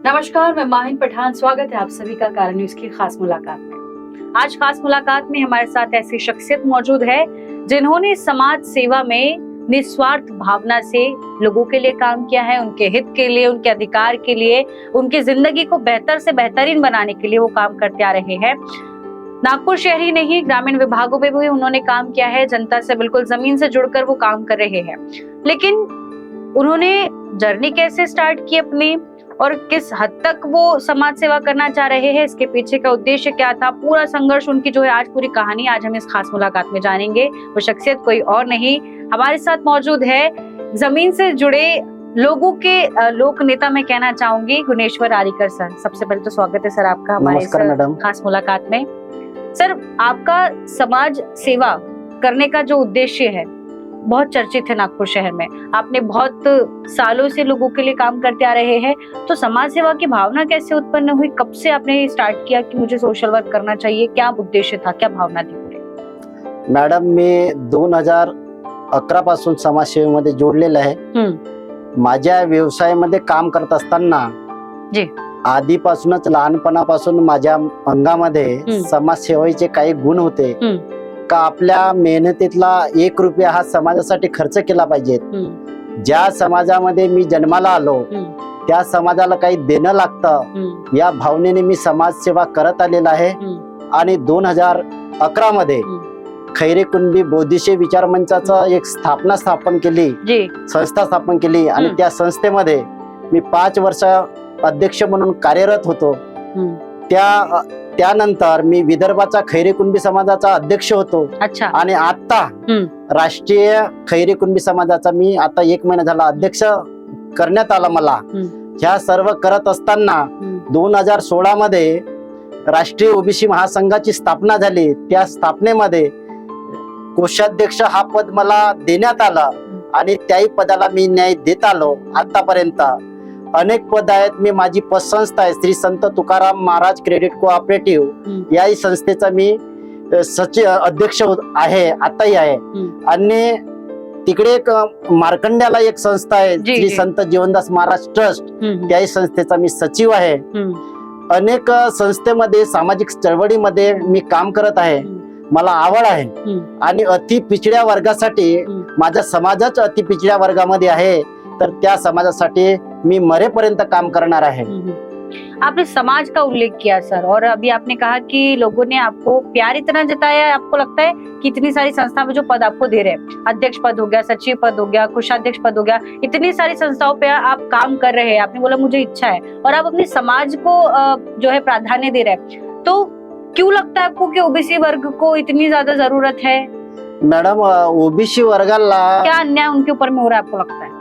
नमस्कार, मैं माहिन पठान। स्वागत है आप सभी का कारण न्यूज की खास मुलाकात में। आज खास मुलाकात में हमारे साथ ऐसी शख्सियत मौजूद है जिन्होंने समाज सेवा में निस्वार्थ भावना से लोगों के लिए काम किया है, उनके हित के लिए, उनके अधिकार के लिए, उनकी जिंदगी को बेहतर से बेहतरीन बनाने के लिए वो काम करते आ रहे हैं। नागपुर शहर ही नहीं, ग्रामीण विभागों में भी उन्होंने काम किया है। जनता से बिल्कुल जमीन से जुड़कर वो काम कर रहे हैं। लेकिन उन्होंने जर्नी कैसे स्टार्ट की अपनी और किस हद तक वो समाज सेवा करना चाह रहे हैं, इसके पीछे का उद्देश्य क्या था, पूरा संघर्ष उनकी जो है, आज पूरी कहानी आज हम इस खास मुलाकात में जानेंगे। वो शख्सियत कोई और नहीं, हमारे साथ मौजूद है जमीन से जुड़े लोगों के लोक नेता मैं कहना चाहूंगी, गुणेश्वर आरिकर सर। सबसे पहले तो स्वागत है सर आपका हमारे इस खास मुलाकात में। सर, आपका समाज सेवा करने का जो उद्देश्य है बहुत चर्चित है नागपुर शहर में। आपने बहुत सालों से लोगों के लिए काम करते आ रहे हैं, तो समाज सेवा की भावना कैसे उत्पन्न हुई? कब से आपने स्टार्ट किया कि मुझे सोशल वर्क करना चाहिए? क्या उद्देश्य था, क्या भावना थी? मॅडम, मी 2011 पासून समाजसेवेमध्ये जोडलेलं आहे। माझ्या व्यवसायामध्ये काम करत असताना जी आधीपासूनच लहानपणापासून माझ्या अंगामध्ये समाजसेवेचे काही गुण होते का आपल्या मेहनतीतला 1 रुपया हा समाजासाठी खर्च केला पाहिजे। ज्या समाजामध्ये मी जन्माला आलो त्या समाजाला काही देणं लागतं या भावनेने मी समाजसेवा करत आलेला आहे। आणि 2011 मध्ये खैरे कुणबी बौद्धिसे विचार मंचाचं एक स्थापन केली, संस्था स्थापन केली आणि त्या संस्थेमध्ये मी 5 वर्ष अध्यक्ष म्हणून कार्यरत होतो। त्यानंतर मी विदर्भाचा खैरे कुणबी समाजाचा अध्यक्ष होतो। आणि आता राष्ट्रीय खैरे कुणबी समाजाचा मी आता 1 महिना झाला अध्यक्ष करण्यात आला मला। ह्या सर्व करत असताना 2016 मध्ये राष्ट्रीय ओबीसी महासंघाची स्थापना झाली। त्या स्थापनेमध्ये कोषाध्यक्ष हा पद मला देण्यात आला आणि त्याही पदाला मी न्याय देत आलो। आतापर्यंत अनेक पद आहेत। मी माझी पतसंस्था आहे श्री संत तुकाराम महाराज क्रेडिट कोऑपरेटिव्ह, याही संस्थेचा मी अध्यक्ष आहे, आताही आहे। आणि तिकडे एक मार्कंड्याला एक संस्था आहे श्री संत जीवनदास महाराज ट्रस्ट, त्याही संस्थेचा मी सचिव आहे। अनेक संस्थेमध्ये सामाजिक चळवळीमध्ये मी काम करत आहे, मला आवड आहे। आणि अति पिछड्या वर्गासाठी माझा समाजच अति पिछड्या वर्गामध्ये आहे, तर त्या समाजासाठी मी मरेपर्यंत काम करणार आहे। आपने समाज का उल्लेख किया सर, और अभी आपने कहा कि लोगों ने आपको प्यार इतना जताया है। आपको लगता है कि इतनी सारी संस्था में जो पद आपको दे रहे हैं, अध्यक्ष पद हो गया, सचिव पद हो गया, कोषाध्यक्ष पद हो गया, इतनी सारी संस्थाओं पे आप काम कर रहे हैं, आपने बोला मुझे इच्छा है और आप अपने समाज को जो है प्राधान्य दे रहे हैं, तो क्यों लगता है आपको कि ओबीसी वर्ग को इतनी ज्यादा जरूरत है? मॅडम, ओबीसी वर्गाला क्या अन्याय उनके ऊपर में हो रहा है आपको लगता है?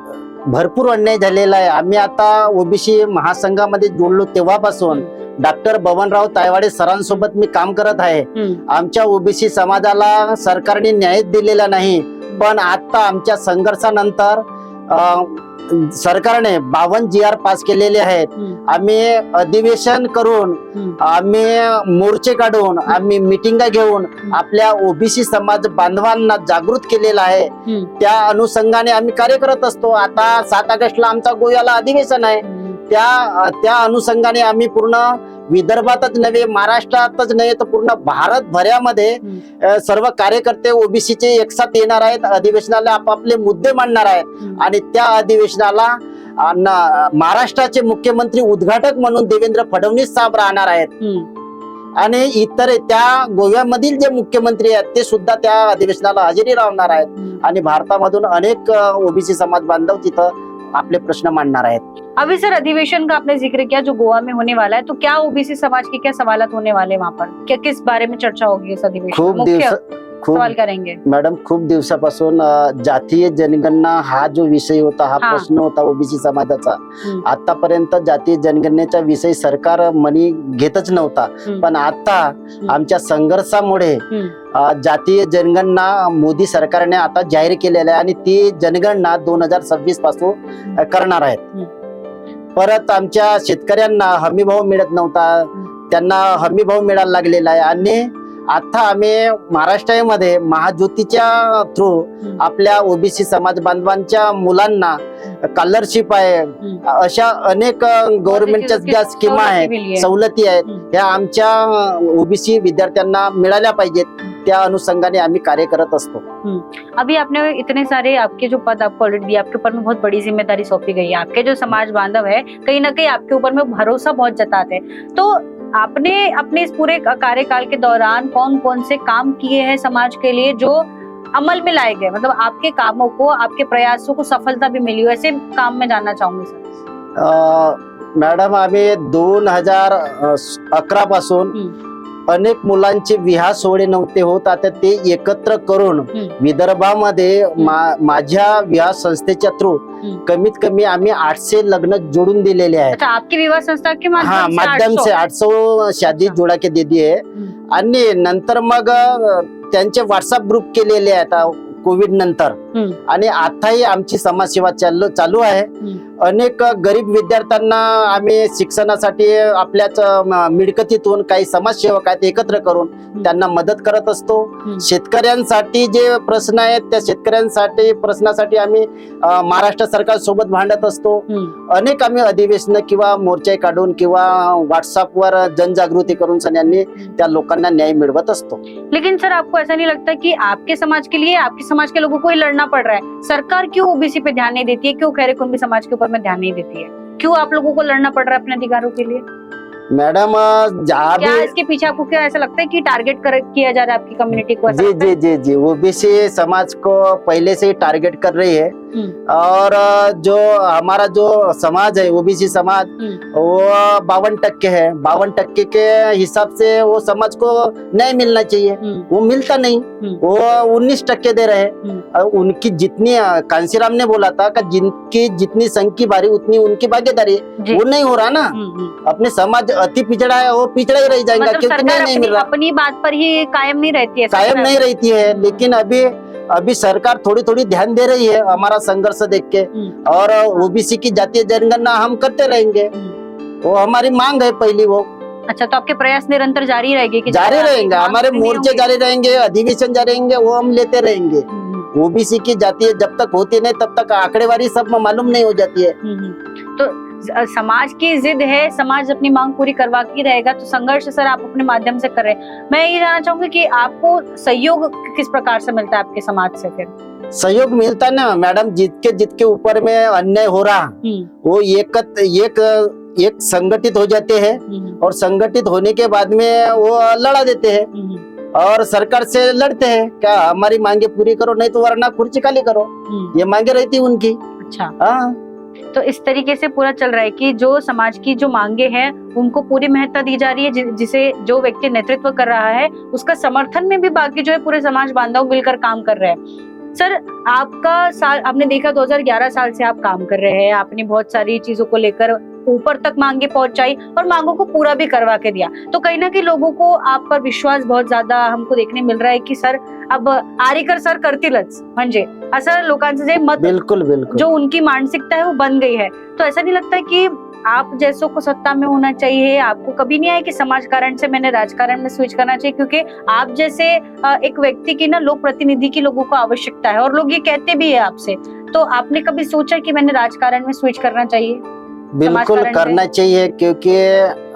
भरपूर अन्याय झालेला आहे। आम्ही आता ओबीसी महासंघामध्ये जोडलो तेव्हापासून डॉक्टर बबनराव तायवाडे सरांसोबत मी काम करत आहे। आमच्या ओबीसी समाजाला सरकारने न्याय दिलेला नाही, पण आता आमच्या संघर्षानंतर सरकारने 52 GR पास केलेले आहेत। आम्ही अधिवेशन करून, आम्ही मोर्चे काढून, आम्ही मीटिंगा घेऊन आपल्या ओबीसी समाज बांधवांना जागृत केलेला आहे। त्या अनुषंगाने आम्ही कार्य करत असतो। आता 7 ऑगस्टला आमचा गोव्याला अधिवेशन आहे, त्या अनुषंगाने आम्ही पूर्ण विदर्भातच नव्हे, महाराष्ट्रातच नव्हे तर पूर्ण भारतभरामध्ये सर्व कार्यकर्ते ओबीसीचे एकसाथ येणार आहेत। अधिवेशनाला आपापले मुद्दे मांडणार आहेत आणि त्या अधिवेशनाला महाराष्ट्राचे मुख्यमंत्री उद्घाटक म्हणून देवेंद्र फडणवीस साहेब राहणार आहेत आणि इतर त्या गोव्यामधील जे मुख्यमंत्री आहेत ते सुद्धा त्या अधिवेशनाला हजेरी लावणार आहेत आणि भारतामधून अनेक ओबीसी समाज बांधव तिथं अपने प्रश्न मांडणार आहेत। अभी सर, अधिवेशन का आपने जिक्र किया जो गोवा में होने वाला है, तो क्या ओबीसी समाज के क्या सवालात होने वाले वहाँ पर? क्या किस बारे में चर्चा होगी इस अधिवेशन में? मुख्य सवाल करेंगे मॅडम। खूप दिवसापासून जातीय जनगणना हा जो विषय होता, हा प्रश्न होता ओबीसी समाजाचा। आतापर्यंत जातीय जनगणनेचा विषय सरकार मनी घेतच नव्हता, पण आता आमच्या संघर्षामुळे जातीय जनगणना मोदी सरकारने आता जाहीर केलेला आहे आणि ती जनगणना 2026 पासून करणार आहेत। परत आमच्या शेतकऱ्यांना हमीभाव मिळत नव्हता, त्यांना हमीभाव मिळायला लागलेला आहे आणि आता आम्ही महाराष्ट्रामध्ये महाज्योतीच्या थ्रू आपल्या ओबीसी समाज बांधवांच्या मुलांना स्कॉलरशिप आहे, अशा अनेक गव्हर्नमेंटच्या ज्या स्कीमा आहेत, सवलती आहेत, ह्या आमच्या ओबीसी विद्यार्थ्यांना मिळाल्या पाहिजेत, त्या अनुषंगाने आम्ही कार्य करत असतो। अभी आपने इतने सारे आपके जो पद आपको ऑलरेडी दिए, आपके ऊपर में बहुत बड़ी जिम्मेदारी सौंपी गई है, आपके जो समाज बांधव है कहीं ना कहीं आपके ऊपर में भरोसा बहुत जताते हैं, तो आपने अपने इस पूरे कार्यकाल के दौरान कौन कौन से काम किए हैं समाज के लिए जो अमल में लाए गए, मतलब आपके कामों को, आपके प्रयासों को सफलता भी मिली हो, ऐसे काम में जानना चाहूंगी सर। मॅडम, आम्ही 2011 पासून अनेक मुलांचे विवाह सोहळे नव्हते होत, आता ते एकत्र करून विदर्भामध्ये माझ्या विवाह संस्थेच्या थ्रू कमीत कमी आम्ही 800 लग्न जोडून दिलेले आहेत। अच्छा, आपकी विवाह संस्था के माध्यम से 800 शादी जोड़ा के दे दिए। आणि नंतर मग त्यांचे व्हॉट्सअप ग्रुप केलेले आहेत कोविड नंतर, आणि आताही आमची समाजसेवा चालू आहे। अनेक गरीब विद्यार्थ्यांना आम्ही शिक्षणासाठी आपल्याच मिळकतीतून काही समाजसेवक आहेत एकत्र करून त्यांना मदत करत असतो। शेतकऱ्यांसाठी जे प्रश्न आहेत त्या प्रश्नासाठी आम्ही महाराष्ट्र सरकार सोबत भांडत असतो। अनेक आम्ही अधिवेशन किंवा मोर्चे काढून किंवा व्हॉट्सअपवर जनजागृती करून सगळ्यांनी त्या लोकांना न्याय मिळवत असतो। लेकिन सर, आपको ऐसा नहीं लगता कि आपके समाज के लिए, आपके समाज के लोगों को ही लड़ना पड़ रहा है? सरकार क्यों ओबीसी पे ध्यान नहीं देती है, क्यों खैरे कुनबी समाज के ऊपर में ध्यान नहीं देती है, क्यों आप लोगों को लड़ना पड़ रहा है अपने अधिकारों के लिए? मैडम, क्या इसके पीछे आपको क्या ऐसा लगता है कि टारगेट किया जा रहा है आपकी कम्युनिटी को? जी, ओबीसी समाज को पहले से ही टारगेट कर रही है, और जो हमारा जो समाज है ओबीसी समाज वो 52% है। 52% के हिसाब से वो समाज को न्याय मिलना चाहिए, वो मिलता नहीं, वो 19% दे रहे हैं। उनकी जितनी, कांसीराम ने बोला था कि जिनकी जितनी संख्या भारी उतनी उनकी भागीदारी, वो नहीं हो रहा ना। अपने समाज अति पिछड़ा है, वो पिछड़ा ही रह जाएगा, क्योंकि नहीं मिल रहा। अपनी बात पर ही कायम नहीं रहती है, लेकिन अभी सरकार थोड़ी ध्यान दे रही है हमारा संघर्ष देख के, और ओबीसी की जातीय जनगणना हम करते रहेंगे, वो हमारी मांग है पहली वो। अच्छा, तो आपके प्रयास निरंतर जारी रहेंगे? जारी रहेंगे, हमारे मोर्चे जारी रहेंगे, अधिवेशन जारी रहेंगे, वो हम लेते रहेंगे। ओबीसी की जातीय जब तक होती नहीं तब तक आंकड़ेवारी सब मालूम नहीं हो जाती है। तो समाज की जिद है, समाज अपनी मांग पूरी करवा के रहेगा, तो संघर्ष सर आप अपने माध्यम से कर रहे हैं। मैं ये जानना चाहूंगी कि आपको सहयोग किस प्रकार से मिलता है आपके समाज से? फिर सहयोग मिलता है ना मैडम, जितके ऊपर में अन्याय हो रहा वो एक संगठित हो जाते हैं, और संगठित होने के बाद में वो लड़ा देते हैं और सरकार से लड़ते हैं, क्या हमारी मांगे पूरी करो, नहीं तो वरना कुर्सी खाली करो, ये मांगे रहती उनकी। अच्छा, हाँ, तो इस तरीके से पूरा चल रहा है कि जो समाज की जो मांगे हैं उनको पूरी महत्ता दी जा रही है, जिसे जो व्यक्ति नेतृत्व कर रहा है उसका समर्थन में भी बाकी जो है पूरे समाज बांधव मिलकर काम कर रहे हैं। सर, आपका साल, आपने देखा 2011 साल से आप काम कर रहे हैं, आपने बहुत सारी चीजों को लेकर ऊपर तक मांगे पहुंचाई और मांगों को पूरा भी करवा के दिया, तो कहीं ना कहीं लोगों को आप पर विश्वास बहुत ज्यादा हमको देखने मिल रहा है कि सर अब आरेकर सर करतीलच, म्हणजे असं लोकांचं जे मत, बिल्कुल जो उनकी मानसिकता है वो बन गई है। तो ऐसा नहीं लगता कि आप जैसों को सत्ता में होना चाहिए, आपको कभी नहीं आया कि समाज कारण से मैंने राजकारण में स्विच करना चाहिए, क्योंकि आप जैसे एक व्यक्ति की ना लोक प्रतिनिधि की लोगों को आवश्यकता है और लोग ये कहते भी है आपसे, तो आपने कभी सोचा कि मैंने राजकारण में स्विच करना चाहिए? बिल्कुल करना चाहिए, क्योंकि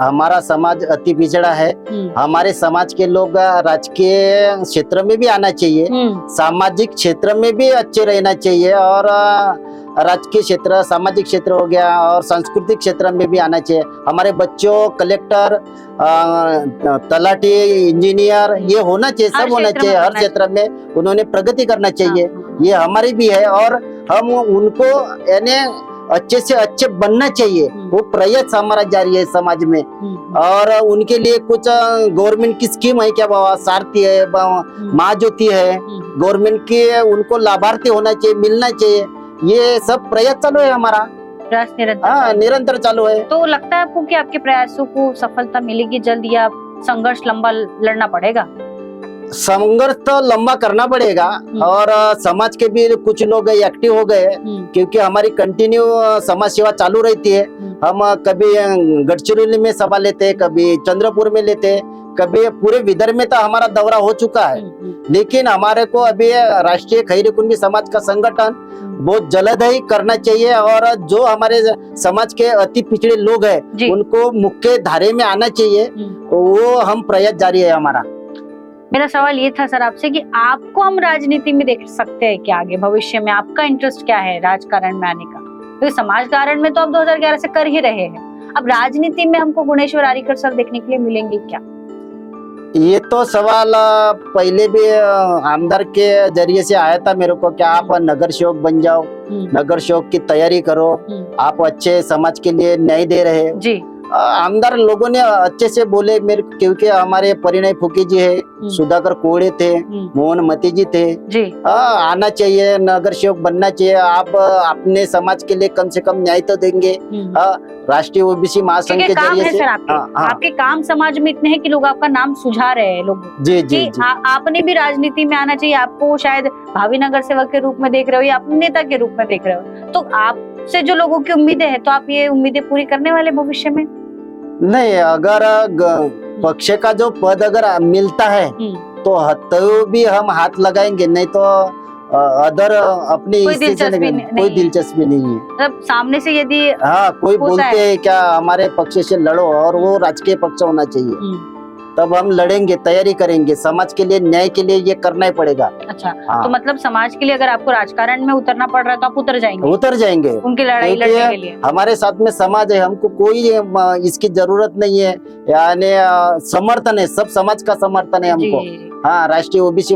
हमारा समाज अति पिछड़ा है। हमारे समाज के लोग राजकीय क्षेत्र में भी आना चाहिए, सामाजिक क्षेत्र में भी अच्छे रहना चाहिए, और राजकीय क्षेत्र, सामाजिक क्षेत्र हो गया और सांस्कृतिक क्षेत्र में भी आना चाहिए। हमारे बच्चों कलेक्टर, तलाटी, इंजीनियर, ये होना चाहिए, सब होना चाहिए, हर क्षेत्र में उन्होंने प्रगति करना चाहिए, ये हमारी भी है, और हम उनको यानी अच्छे से अच्छे बनना चाहिए, वो प्रयास हमारा जारी है समाज में। और उनके लिए कुछ गवर्नमेंट की स्कीम है क्या बाबा, सारथी है, महाज्योति है, गवर्नमेंट की उनको लाभार्थी होना चाहिए, मिलना चाहिए, ये सब प्रयास चालू है हमारा, प्रयास निरंतर चालू है। तो लगता है आपको कि आपके प्रयासों को सफलता मिलेगी जल्द, या संघर्ष लंबा लड़ना पड़ेगा? संघर्ष तो लंबा करना पड़ेगा, और समाज के भी कुछ लोग एक्टिव हो गए, क्योंकि हमारी कंटिन्यू समाज सेवा चालू रहती है। हम कभी गढ़चिरौली में सभा लेते, कभी चंद्रपुर में लेते, कभी पूरे विदर्भ में तो हमारा दौरा हो चुका है, लेकिन हमारे को अभी राष्ट्रीय खैरे कुनबी समाज का संगठन बहुत जल्द ही करना चाहिए, और जो हमारे समाज के अति पिछड़े लोग हैं उनको मुख्य धारे में आना चाहिए, वो हम प्रयास जारी है हमारा। मेरा सवाल ये था सर आपसे कि आपको हम राजनीति में देख सकते हैं क्या आगे भविष्य में? आपका इंटरेस्ट क्या है राजकारण में आने का? क्योंकि समाजकारण में तो आप 2011 से कर ही रहे हैं, अब राजनीति में हमको गुणेश्वर आर्यकर सर देखने के लिए मिलेंगे क्या? ये तो सवाल पहले भी आमदार के जरिए से आया था मेरे को, क्या आप नगर सेवक बन जाओ, नगर सेवक की तैयारी करो, आप अच्छे समाज के लिए न्याय दे रहे हो जी। आमदार लोगों ने अच्छे से बोले मेरे, क्योंकि हमारे परिणय फुके जी है, सुधाकर कोड़े थे, मोहन मती जी थे जी। आना चाहिए, नगर सेवक बनना चाहिए, आप अपने समाज के लिए कम से कम न्याय तो देंगे। राष्ट्रीय ओबीसी महासंघ के जरिए से आपके काम समाज में इतने हैं कि लोग आपका नाम सुझा रहे हैं लोग जी जी, जी। आपने भी राजनीति में आना चाहिए, आपको शायद भावी नगर सेवक के रूप में देख रहे हो या अपने नेता के रूप में देख रहे हो, तो आपसे जो लोगों की उम्मीदें हैं, तो आप ये उम्मीदें पूरी करने वाले भविष्य में? नहीं, अगर पक्ष का जो पद अगर मिलता है तो भी हम हाथ लगाएंगे, नहीं तो अदर अपनी कोई दिलचस्पी नहीं है। मतलब सामने से यदि कोई बोलते हैं क्या हमारे पक्ष से लड़ो, और वो राजकीय पक्ष होना चाहिए, तब हम लड़ेंगे, तैयारी करेंगे, समाज के लिए न्याय के लिए ये करना ही पड़ेगा। अच्छा, तो मतलब समाज के लिए अगर आपको राजकारण में उतरना पड़ रहा है तो आप उतर जाएंगे? उतर जाएंगे, उनकी लड़ाई लड़ने के लिए। हमारे साथ में समाज है, हमको कोई इसकी जरूरत नहीं है, यानी समर्थन है, सब समाज का समर्थन है हमको। हाँ, राष्ट्रीय ओबीसी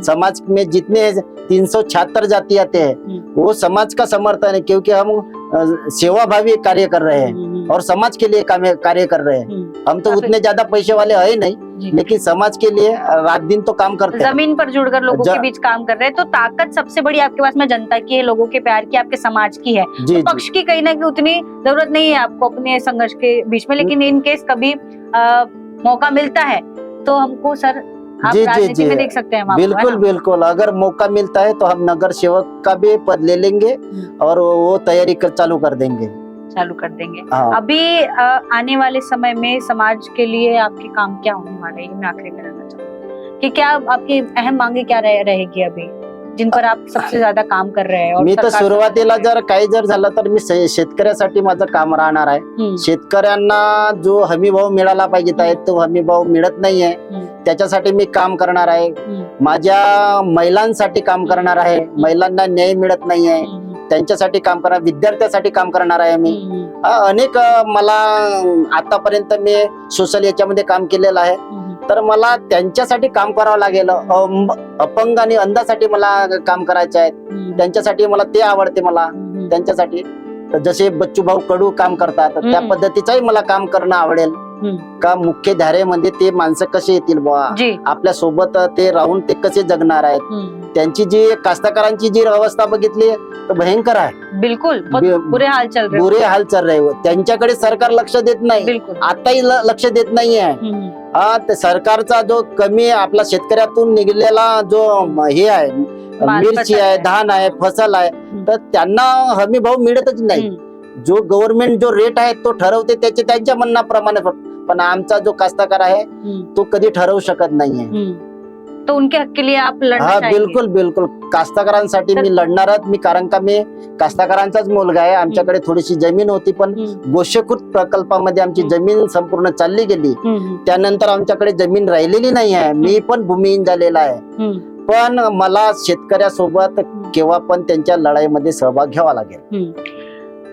समाज में जितने 376 जाति आते हैं वो समाज का समर्थन है, क्योंकि हम सेवाभावी कार्य कर रहे हैं और समाज के लिए कार्य कर रहे हैं। हम तो उतने ज्यादा पैसे वाले है नहीं, लेकिन समाज के लिए रात दिन तो काम करते हैं, जमीन पर जुड़कर लोगों के बीच काम कर रहे हैं। तो ताकत सबसे बड़ी आपके पास में जनता की है, लोगों के प्यार की, आपके समाज की है, तो पक्ष की कहीं ना कहीं उतनी जरूरत नहीं है आपको अपने संघर्ष के बीच में। लेकिन इन केस कभी मौका मिलता है तो हमको सर आप राजनीति में देख सकते हैं। बिल्कुल बिल्कुल, अगर मौका मिलता है तो हम नगर सेवक का भी पद ले लेंगे और वो तैयारी चालू कर देंगे। अभी आने वाले समय में समाज के लिए आपके काम क्या होने वाले हैं, मैं आखिरी में जानना चाहूँगी कि क्या आपकी अहम मांगे क्या रहेगी अभी, जिन पर आप सबसे ज्यादा काम कर रहे हैं? मी तर सुरुवातीला जर काही जर झालं तर मी शेतकऱ्यासाठी माझं काम राहणार आहे। शेतकऱ्यांना जो हमी भाव मिळाला पाहिजे तो हमी भाव मिळत नाहीये, त्याच्यासाठी मी काम करणार आहे। माझ्या महिलांसाठी काम करणार आहे, महिलांना न्याय मिळत नाहीये त्यांच्यासाठी काम करणार, विद्यार्थ्यांसाठी काम करणार आहे मी। अनेक मला आतापर्यंत मी सोशल याच्यामध्ये काम केलेलं आहे, तर मला त्यांच्यासाठी काम करावं लागेल। अपंग आणि अंधासाठी मला काम करायचे आहे, त्यांच्यासाठी मला ते आवडते, मला त्यांच्यासाठी जसे बच्चू भाऊ कडू काम करतात त्या पद्धतीचंही मला काम करणं आवडेल। का मुख्य धारेमध्ये ते माणसं कसे येतील बुवा, आपल्या सोबत ते राहून ते कसे जगणार आहेत, त्यांची जी कास्तकारांची जी अवस्था बघितली तर भयंकर आहे। बिल्कुल बुरे हाल चल रहे, त्यांच्याकडे सरकार लक्ष देत नाही, आताही लक्ष देत नाहीये। ते सरकारचा जो कमी आपला शेतकऱ्यातून निघालेला जो हे आहे, मिरची आहे, धान आहे, फसल आहे, तर त्यांना हमी भाव मिळतच नाही। जो गव्हर्नमेंट जो रेट आहे तो ठरवते त्यांच्या म्हणण्याप्रमाणे, पण आमचा जो कास्तकार आहे तो कधी ठरवू शकत नाहीये। तो उनके हक के लिए आप लढना चाहेंगे? बिल्कुल बिल्कुल, कास्तकारांसाठी मी लढणारच मी, कारण का मी कास्तकारांचाच मुलगा आहे। आमच्याकडे थोडीशी जमीन होती, पण गोष्यकृत प्रकल्पामध्ये आमची जमीन संपूर्ण चालली गेली, त्यानंतर आमच्याकडे जमीन राहिलेली नाही आहे। मी पण भूमिहीन झालेला आहे, पण मला शेतकऱ्यासोबत केव्हा पण त्यांच्या लढाईमध्ये सहभाग घ्यावा लागेल।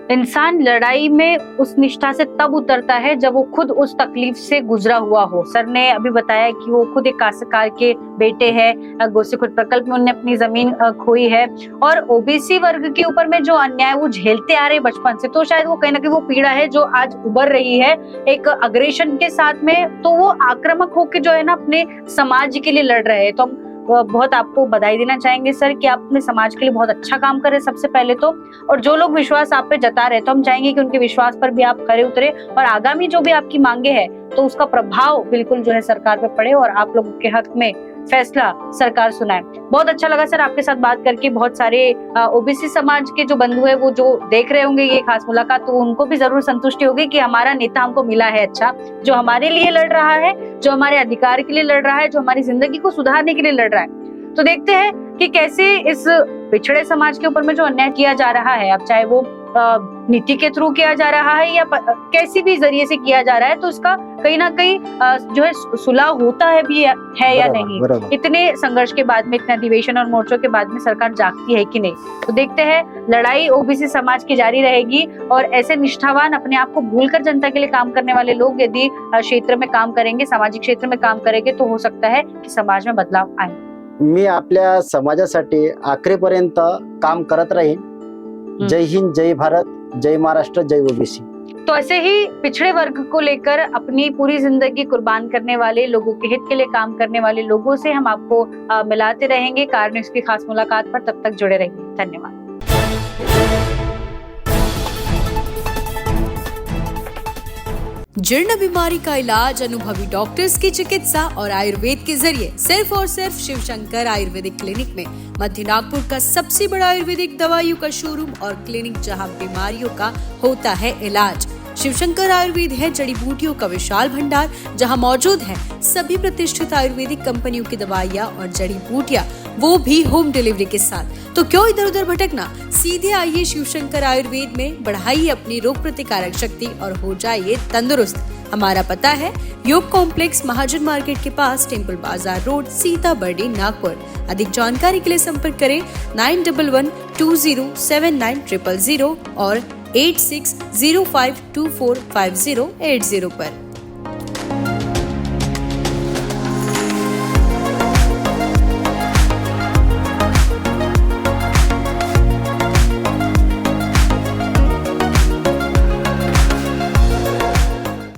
इंसान लड़ाई में उस निष्ठा से तब उतरता है जब वो खुद उस तकलीफ से गुजरा हुआ हो। सर ने अभी बताया कि वो खुद एक काश्तकार के बेटे हैं, गोसीखुर्द प्रकल्प में उन्होंने अपनी जमीन खोई है, और ओबीसी वर्ग के ऊपर में जो अन्याय वो झेलते आ रहे बचपन से, तो शायद वो कहीं ना कहीं वो पीड़ा है जो आज उभर रही है एक अग्रेशन के साथ में, तो वो आक्रामक होकर जो है ना अपने समाज के लिए लड़ रहे हैं। तो हम बहुत आपको बधाई देना चाहेंगे सर कि आप अपने समाज के लिए बहुत अच्छा काम कर रहे हैं सबसे पहले तो, और जो लोग विश्वास आप पे जता रहे हैं तो हम चाहेंगे कि उनके विश्वास पर भी आप खरे उतरे, और आगामी जो भी आपकी मांगे हैं तो उसका प्रभाव बिल्कुल जो है सरकार पे पड़े और आप लोगों के हक में फैसला सरकार सुनाए। बहुत अच्छा लगा सर आपके साथ बात करके। बहुत सारे ओबीसी समाज के जो बंधु है वो जो देख रहे होंगे ये खास मुलाकात, तो उनको भी जरूर संतुष्टि होगी कि हमारा नेता हमको मिला है अच्छा, जो हमारे लिए लड़ रहा है, जो हमारे अधिकार के लिए लड़ रहा है, जो हमारी जिंदगी को सुधारने के लिए लड़ रहा है। तो देखते हैं कि कैसे इस पिछड़े समाज के ऊपर में जो अन्याय किया जा रहा है, अब चाहे वो नीति के थ्रू किया जा रहा है या कैसी भी जरिए से किया जा रहा है, तो उसका कहीं ना कहीं जो है सुलह होता है भी है या नहीं। इतने संघर्ष के बाद में, इतने अधिवेशन और मोर्चों के बाद में सरकार जागती है कि नहीं। तो देखते हैं, लड़ाई ओबीसी समाज की जारी रहेगी और ऐसे निष्ठावान, अपने आप को भूलकर जनता के लिए काम करने वाले लोग यदि क्षेत्र में काम करेंगे, सामाजिक क्षेत्र में काम करेंगे, तो हो सकता है कि समाज में बदलाव आए। मी आपल्या समाजासाठी आखरीपर्यंत काम करत राहीन। जय हिंद, जय भारत, जय महाराष्ट्र, जय ओबीसी। तो ऐसे ही पिछड़े वर्ग को लेकर अपनी पूरी जिंदगी कुर्बान करने वाले लोगों के हित के लिए काम करने वाले लोगों से हम आपको मिलाते रहेंगे कारण न्यूज़ की खास मुलाकात पर। तब तक जुड़े रहिए। धन्यवाद। जीर्ण बीमारी का इलाज अनुभवी डॉक्टर्स की चिकित्सा और आयुर्वेद के जरिए सिर्फ और सिर्फ शिवशंकर आयुर्वेदिक क्लिनिक में। मध्य नागपुर का सबसे बड़ा आयुर्वेदिक दवाइयों का शोरूम और क्लिनिक, जहां बीमारियों का होता है इलाज। शिवशंकर आयुर्वेद है जड़ी बूटियों का विशाल भंडार, जहां मौजूद है सभी प्रतिष्ठित आयुर्वेदिक कंपनियों की दवाइयां और जड़ी बूटियां, वो भी होम डिलीवरी के साथ। तो क्यों इधर उधर भटकना, सीधे आइए शिवशंकर आयुर्वेद में, बढ़ाइए अपनी रोग प्रतिकारक शक्ति और हो जाइए तंदुरुस्त। हमारा पता है योग कॉम्प्लेक्स, महाजन मार्केट के पास, टेम्पल बाजार रोड, सीताबर्डी, नागपुर। अधिक जानकारी के लिए संपर्क करें 9112079000 और 8605245080 पर।